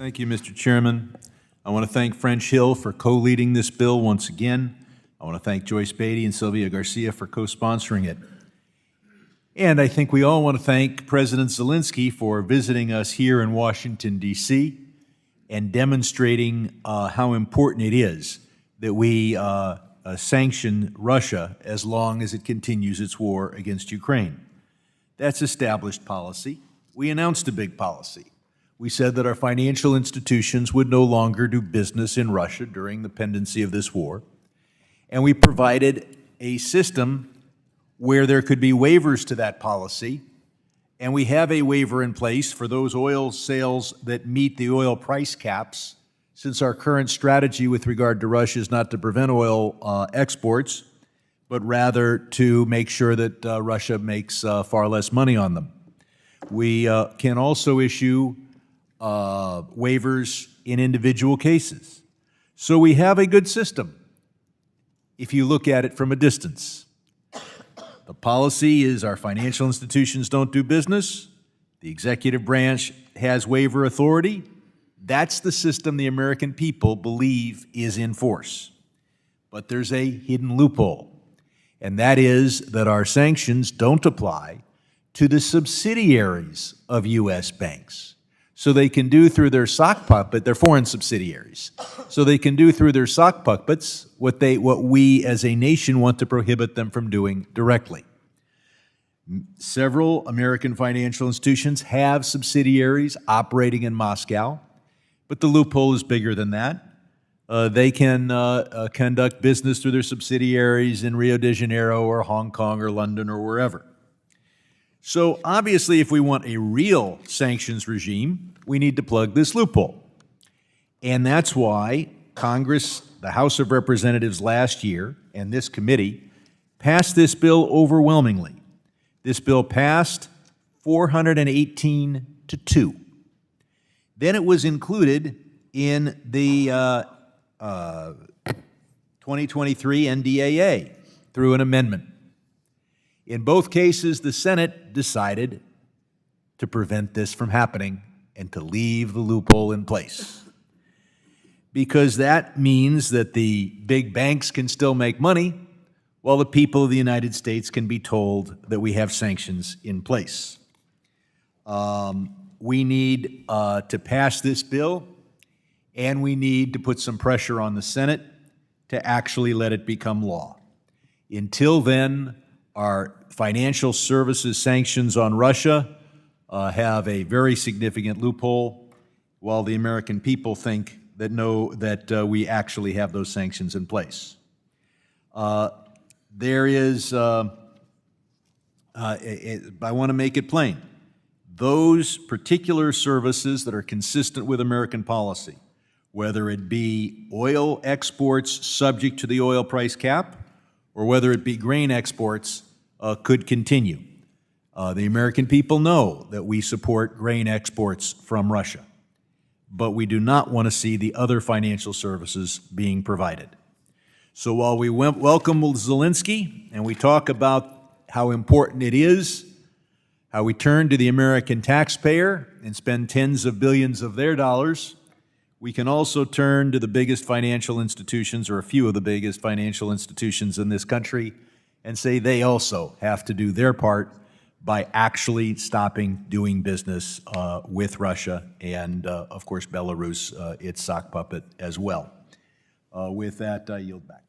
Thank you, Mr. Chairman. I want to thank French Hill for co-leading this bill once again. I want to thank Joyce Beatty and Sylvia Garcia for co-sponsoring it. And I think we all want to thank President Zelensky for visiting us here in Washington, D.C. and demonstrating how important it is that we sanction Russia as long as it continues its war against Ukraine. That's established policy. We announced a big policy. We said that our financial institutions would no longer do business in Russia during the pendency of this war. And we provided a system where there could be waivers to that policy. And we have a waiver in place for those oil sales that meet the oil price caps, since our current strategy with regard to Russia is not to prevent oil exports, but rather to make sure that Russia makes far less money on them. We can also issue waivers in individual cases. So we have a good system if you look at it from a distance. The policy is our financial institutions don't do business. The executive branch has waiver authority. That's the system the American people believe is in force. But there's a hidden loophole, and that is that our sanctions don't apply to the subsidiaries of U.S. banks. So they can do through their sock puppet, they're foreign subsidiaries, so they can do through their sock puppets what we as a nation want to prohibit them from doing directly. Several American financial institutions have subsidiaries operating in Moscow, but the loophole is bigger than that. They can conduct business through their subsidiaries in Rio de Janeiro or Hong Kong or London or wherever. So obviously, if we want a real sanctions regime, we need to plug this loophole. And that's why Congress, the House of Representatives last year, and this committee passed this bill overwhelmingly. This bill passed 418 to 2. Then it was included in the 2023 NDAA through an amendment. In both cases, the Senate decided to prevent this from happening and to leave the loophole in place, because that means that the big banks can still make money while the people of the United States can be told that we have sanctions in place. We need to pass this bill, and we need to put some pressure on the Senate to actually let it become law. Until then, our financial services sanctions on Russia have a very significant loophole, while the American people think that we actually have those sanctions in place. There is, I want to make it plain, those particular services that are consistent with American policy, whether it be oil exports subject to the oil price cap or whether it be grain exports, could continue. The American people know that we support grain exports from Russia, but we do not want to see the other financial services being provided. So while we welcome Zelensky and we talk about how important it is, how we turn to the American taxpayer and spend tens of billions of their dollars, we can also turn to the biggest financial institutions, or a few of the biggest financial institutions in this country, and say they also have to do their part by actually stopping doing business with Russia and, of course, Belarus, its sock puppet as well. With that, I yield back.